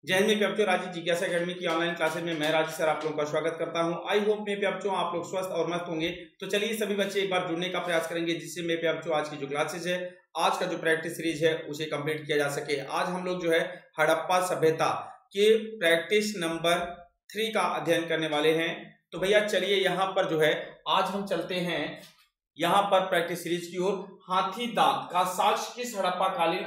जय हिंद मेरे बच्चों, राजीव जिज्ञासा एकेडमी की ऑनलाइन क्लासेस में मैं राजीव सर आप लोगों का स्वागत करता हूं। आई होप मेरे बच्चों आप लोग स्वस्थ और मस्त होंगे। तो चलिए सभी बच्चे एक बार जुड़ने का प्रयास करेंगे जिससे मेरे बच्चों आज की जो क्लासेस है, आज का जो प्रैक्टिस सीरीज है उसे कंप्लीट किया जा सके। आज हम लोग जो है हड़प्पा सभ्यता के प्रैक्टिस नंबर 3 का अध्ययन करने वाले हैं। तो भैया चलिए यहाँ पर जो है आज हम चलते हैं यहाँ पर प्रैक्टिस सीरीज की ओर। हाथी दांत का साक्ष्य किस हड़प्पा कालीन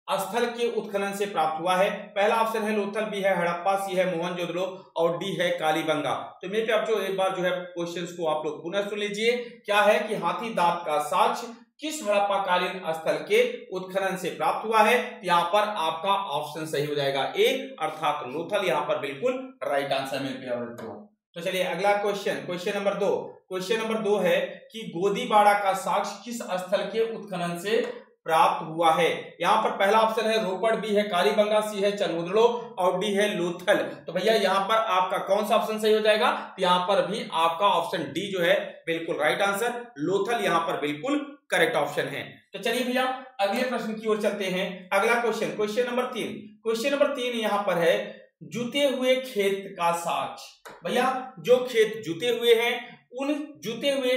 स्थल के उत्खनन से प्राप्त हुआ है? पहला ऑप्शन है लोथल, बी है हड़प्पा, सी है मोहनजोदड़ो और डी है कालीबंगा। तो मेरे बच्चों एक बार जो है क्वेश्चंस को आप लोग पुनः सुन लीजिए। क्या है कि हाथी दांत का साक्ष्य किस हड़प्पा कालीन स्थल के उत्खनन से प्राप्त हुआ है? यहाँ पर आपका ऑप्शन सही हो जाएगा ए, अर्थात लोथल यहाँ पर बिल्कुल राइट आंसर मेरे बच्चों। तो चलिए अगला क्वेश्चन नंबर 2। क्वेश्चन नंबर 2 है कि गोदीबाड़ा का साक्ष्य किस स्थल के उत्खनन से प्राप्त हुआ है? यहाँ पर पहला ऑप्शन है रोपड़, बी है कालीबंगा, सी है चनहुदड़ो और डी है लोथल। तो भैया यहाँ पर आपका कौन सा ऑप्शन सही हो जाएगा? यहाँ पर भी आपका ऑप्शन डी जो है बिल्कुल राइट आंसर, लोथल यहाँ पर बिल्कुल करेक्ट ऑप्शन है। तो चलिए भैया अगले प्रश्न की ओर चलते हैं। अगला क्वेश्चन नंबर 3। क्वेश्चन नंबर 3 यहाँ पर है जुते हुए खेत का साक्ष्य। भैया जो खेत जुते हुए हैं उन जुते हुए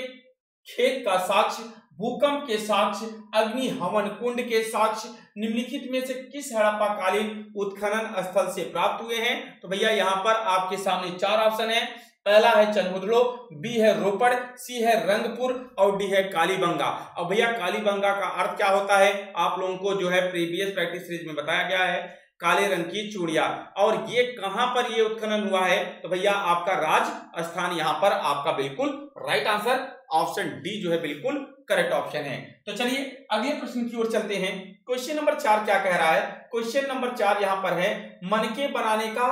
खेत का साक्ष्य भूकंप के साक्ष्य, अग्नि हवन कुंड के साक्ष्य निम्नलिखित में से किस हड़प्पा कालीन उत्खनन स्थल से प्राप्त हुए हैं? तो भैया यहाँ पर आपके सामने 4 ऑप्शन है। पहला है चनहुदड़ो, बी है रोपड़, सी है रंगपुर और डी है कालीबंगा। अब भैया कालीबंगा का अर्थ क्या होता है आप लोगों को जो है प्रीवियस प्रैक्टिस सीरीज में बताया गया है, काले रंग की चूड़िया। और ये कहां पर ये उत्खनन हुआ है? तो भैया आपका राजस्थान यहाँ पर आपका बिल्कुल राइट आंसर, ऑप्शन डी जो है बिल्कुल करेक्ट ऑप्शन है। तो चलिए अगले प्रश्न की ओर चलते हैं। क्वेश्चन नंबर 4 क्या कह रहा है? क्वेश्चन नंबर 4 यहाँ पर है मनके बनाने का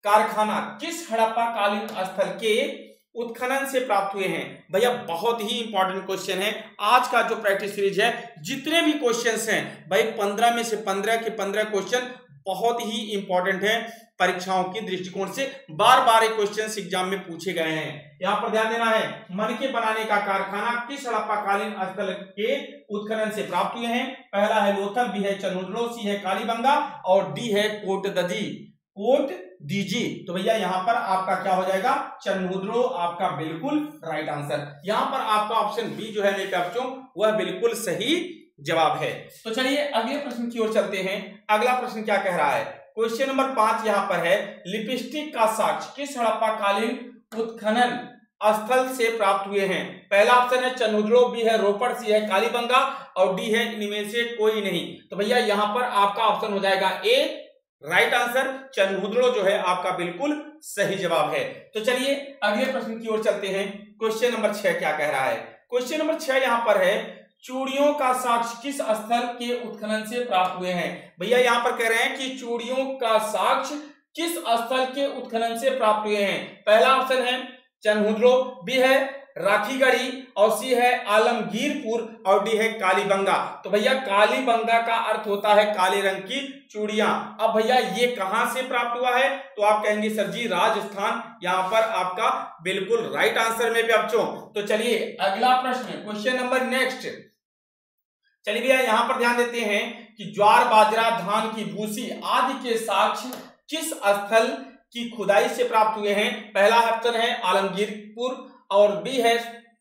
कारखाना किस हड़प्पा कालीन स्थल के उत्खनन से प्राप्त हुए हैं? भैया बहुत ही इंपॉर्टेंट क्वेश्चन है। आज का जो प्रैक्टिस सीरीज है जितने भी क्वेश्चंस हैं भाई 15 में से 15 के 15 क्वेश्चन बहुत ही इंपॉर्टेंट है परीक्षाओं के दृष्टिकोण से। बार बार ये क्वेश्चंस एग्जाम में पूछे गए हैं। यहाँ पर ध्यान देना है, मनके बनाने का कारखाना किस हड़प्पा कालीन स्थल के उत्खनन से प्राप्त हुए हैं? पहला है लोथल, बी है चनहुदड़ो, सी है कालीबंगा और डी है कोटदीजी। तो भैया यहाँ पर आपका क्या हो जाएगा? चनहुदड़ो आपका बिल्कुल राइट आंसर। यहाँ पर आपका ऑप्शन बी जो है मेरे बच्चों वह बिल्कुल सही जवाब है। तो चलिए अगले प्रश्न की ओर चलते हैं। अगला प्रश्न क्या कह रहा है? क्वेश्चन नंबर 5 यहाँ पर है लिपस्टिक का साक्ष्य किस हड़प्पा कालीन उत्खनन स्थल से प्राप्त हुए हैं? पहला ऑप्शन है चनहुदड़ो, बी है रोपड़, सी है कालीबंगा और डी है इनमें से कोई नहीं। तो भैया यहाँ पर आपका ऑप्शन हो जाएगा ए, राइट आंसर, चनहुदड़ो जो है आपका बिल्कुल सही जवाब है। तो चलिए अगले प्रश्न की ओर चलते हैं। क्वेश्चन नंबर 6 क्या कह रहा है? क्वेश्चन नंबर 6 यहाँ पर है चूड़ियों का साक्ष्य किस स्थल के उत्खनन से प्राप्त हुए हैं? भैया यहाँ पर कह रहे हैं कि चूड़ियों का साक्ष्य किस स्थल के उत्खनन से प्राप्त हुए हैं? पहला ऑप्शन है चनहुदड़ो, बी है राखीगढ़ी और सी है आलमगीरपुर और डी है कालीबंगा। तो भैया कालीबंगा का अर्थ होता है काले रंग की चूड़ियां। अब भैया ये कहां से प्राप्त हुआ है? तो आप कहेंगे सर जी राजस्थान, यहाँ पर आपका बिल्कुल राइट आंसर में बच्चों। तो चलिए अगला प्रश्न, क्वेश्चन नंबर नेक्स्ट। चलिए भैया यहाँ पर ध्यान देते हैं कि ज्वार, बाजरा, धान की भूसी आदि के साक्ष्य किस स्थल की खुदाई से प्राप्त हुए हैं? पहला ऑप्शन है आलमगीरपुर और बी है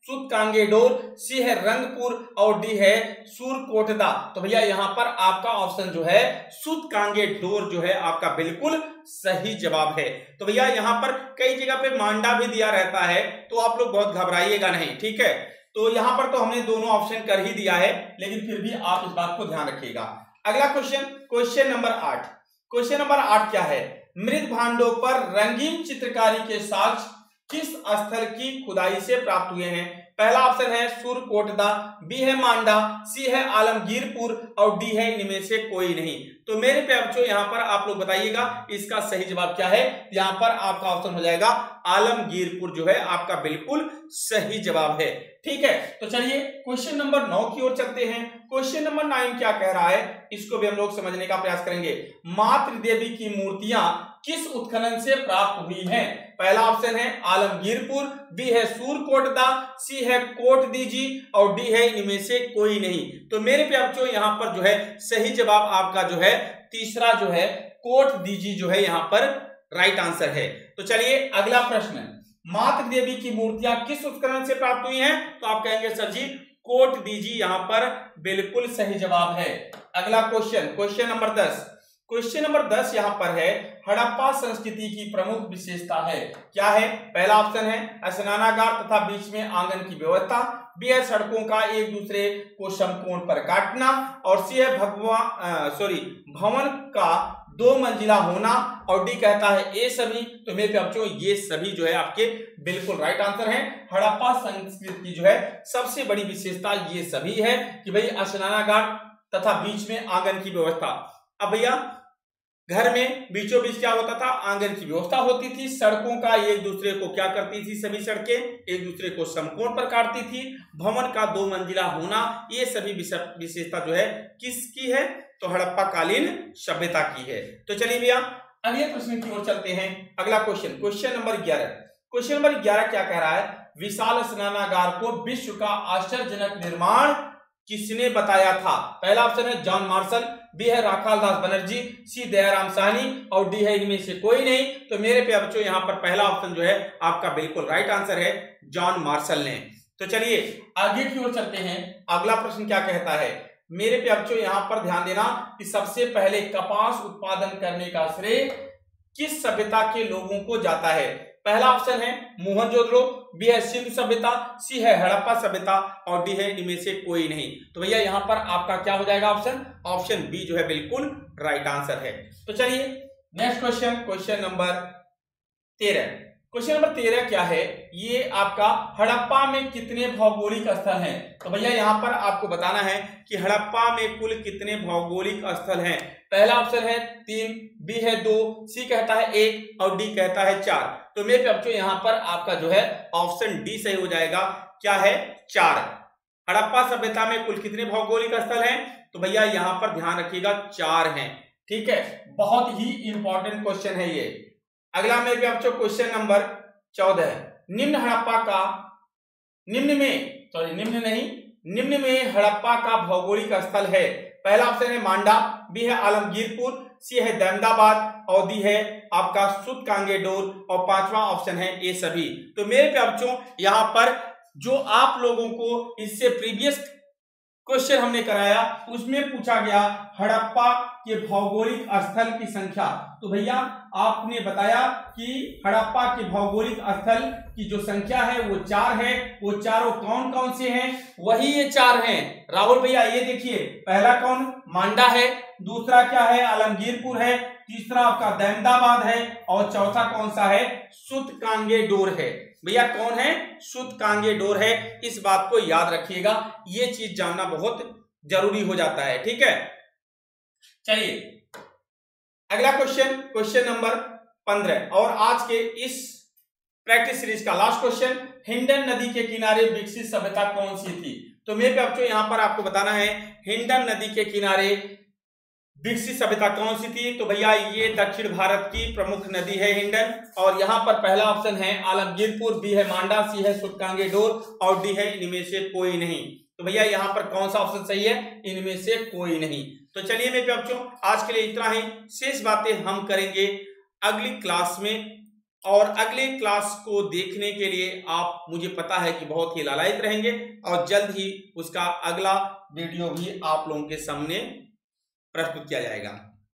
सुतकांगेडोर, सी है रंगपुर और डी है सुरकोटदा। तो भैया यहाँ पर आपका ऑप्शन जो है सुतकांगेडोर जो है आपका बिल्कुल सही जवाब है। तो भैया यहाँ पर कई जगह पे मांडा भी दिया रहता है, तो आप लोग बहुत घबराइएगा नहीं, ठीक है। तो यहाँ पर तो हमने दोनों ऑप्शन कर ही दिया है, लेकिन फिर भी आप इस बात को ध्यान रखिएगा। अगला क्वेश्चन नंबर 8। क्वेश्चन नंबर 8 क्या है? मृत भांडों पर रंगीन चित्रकारी के साक्ष्य किस स्थल की खुदाई से प्राप्त हुए हैं? पहला ऑप्शन है सुरकोटदा, बी है मांडा, सी है आलमगीरपुर और डी है इनमें से कोई नहीं। तो मेरे बच्चों यहाँ पर आप लोग बताइएगा इसका सही जवाब क्या है? यहाँ पर आपका ऑप्शन हो जाएगा आलमगीरपुर जो है आपका बिल्कुल सही जवाब है, ठीक है। तो चलिए क्वेश्चन नंबर 9 की ओर चलते हैं। क्वेश्चन नंबर 9 क्या कह रहा है इसको भी हम लोग समझने का प्रयास करेंगे। मातृ देवी की मूर्तियां किस उत्खनन से प्राप्त हुई हैं? पहला ऑप्शन है आलमगीरपुर, बी है सुरकोटदा, सी है कोटदीजी और डी है इनमें से कोई नहीं। तो मेरे बच्चों यहाँ पर जो है सही जवाब आपका जो है तीसरा जो है कोट दीजी जो है यहाँ पर राइट आंसर है। तो चलिए अगला प्रश्न, मातृ देवी की मूर्तियां किस उपकरण से प्राप्त हुई हैं? तो आप कहेंगे सर जी कोट दीजी यहाँ पर बिल्कुल सही जवाब है। अगला question, question number 10, question number 10 यहाँ पर है हड़प्पा संस्कृति की प्रमुख विशेषता है, क्या है? पहला ऑप्शन है स्नानागार तथा बीच में आंगन की व्यवस्था, बी है सड़कों का एक दूसरे को समकोण पर काटना, और सी है भवन का 2 मंजिला होना, और डी कहता है ए सभी। तो मेरे बच्चों ये सभी जो है आपके बिल्कुल राइट आंसर हैं। हड़प्पा संस्कृति की जो है सबसे बड़ी विशेषता ये सभी है कि भाई स्नानागार तथा बीच में आंगन की व्यवस्था। अब भैया घर में बीचों बीच क्या होता था? आंगन की व्यवस्था होती थी, सड़कों का एक दूसरे को क्या करती थी? सभी सड़कें एक दूसरे को समकोण पर काटती थी, भवन का 2 मंजिला होना, ये सभी विशेषता जो है किसकी है? तो हड़प्पा कालीन सभ्यता की है। तो चलिए भैया अगले प्रश्न की ओर चलते हैं। अगला question, question number 11, question number 11 क्या कह रहा है? विशाल स्नानागार को विश्व का आश्चर्यजनक निर्माण किसने बताया था? पहला ऑप्शन है जॉन मार्शल, बी है राखाल दास बनर्जी, सी दयाराम साहनी, और डी है इनमें से कोई नहीं। तो मेरे प्यारे बच्चों यहाँ पर पहला ऑप्शन जो है आपका बिल्कुल राइट आंसर है, जॉन मार्शल ने। तो चलिए आगे की ओर चलते हैं। अगला प्रश्न क्या कहता है? मेरे प्यारे बच्चों यहाँ पर ध्यान देना कि सबसे पहले कपास उत्पादन करने का श्रेय किस सभ्यता के लोगों को जाता है? पहला ऑप्शन है मोहनजोदड़ो, बी है सिंधु सभ्यता, सी है हड़प्पा सभ्यता, और डी है इनमें से कोई नहीं। तो भैया यहाँ पर आपका क्या हो जाएगा ऑप्शन? ऑप्शन बी जो है बिल्कुल राइट आंसर है। तो चलिए next question, question number 13, question number 13 क्या है? ये आपका हड़प्पा में कितने भौगोलिक स्थल हैं? तो भैया यहाँ पर आपको बताना है कि हड़प्पा में कुल कितने भौगोलिक स्थल हैं। पहला ऑप्शन है 3, बी है 2, सी कहता है 1, और डी कहता है 4। तो मेरे बच्चों यहाँ पर आपका जो है ऑप्शन डी सही हो जाएगा। क्या है? 4। हड़प्पा सभ्यता में कुल कितने भौगोलिक स्थल हैं? तो भैया यहाँ पर ध्यान रखिएगा 4 हैं। ठीक है, बहुत ही इंपॉर्टेंट क्वेश्चन है ये। अगला मेरे बच्चों क्वेश्चन नंबर 14, निम्न में हड़प्पा का भौगोलिक स्थल है। पहला ऑप्शन है मांडा, बी है आलमगीरपुर, सी है दमदाबाद, और डी है आपका सूतकांगेडोर, और 5वां ऑप्शन है ए सभी। तो मेरे प्यारे बच्चों यहाँ पर जो आप लोगों को इससे प्रीवियस क्वेश्चन हमने कराया उसमें पूछा गया हड़प्पा के भौगोलिक स्थल की संख्या। तो भैया आपने बताया कि हड़प्पा के भौगोलिक स्थल की जो संख्या है वो 4 है। वो चारों कौन कौन से हैं? वही ये 4 हैं राहुल भैया। ये देखिए, पहला कौन? मांडा है, दूसरा क्या है? आलमगीरपुर है, तीसरा आपका दमदाबाद है, और चौथा कौन सा है? सूतकांगेडोर है। भैया कौन है? सूतकांगेडोर है। इस बात को याद रखिएगा, ये चीज जानना बहुत जरूरी हो जाता है। ठीक है, चलिए अगला क्वेश्चन, क्वेश्चन नंबर 15 और आज के इस प्रैक्टिस सीरीज का लास्ट क्वेश्चन, हिंडन नदी के किनारे विकसित सभ्यता कौन सी थी? तो मेरे बच्चों यहाँ पर आपको बताना है हिंडन नदी के किनारे विकसित सभ्यता कौन सी थी? तो भैया ये दक्षिण भारत की प्रमुख नदी है हिंडन, और यहाँ पर पहला ऑप्शन है आलमगीरपुर, बी है मांडा, सी है सूतकांगेडोर, और डी है इनमें से कोई नहीं। तो भैया यहाँ पर कौन सा ऑप्शन सही है? इनमें से कोई नहीं। तो चलिए मेरे बच्चों आज के लिए इतना ही। शेष बातें हम करेंगे अगली क्लास में, और अगले क्लास को देखने के लिए आप, मुझे पता है कि बहुत ही लालायित रहेंगे, और जल्द ही उसका अगला वीडियो भी आप लोगों के सामने प्रस्तुत किया जाएगा।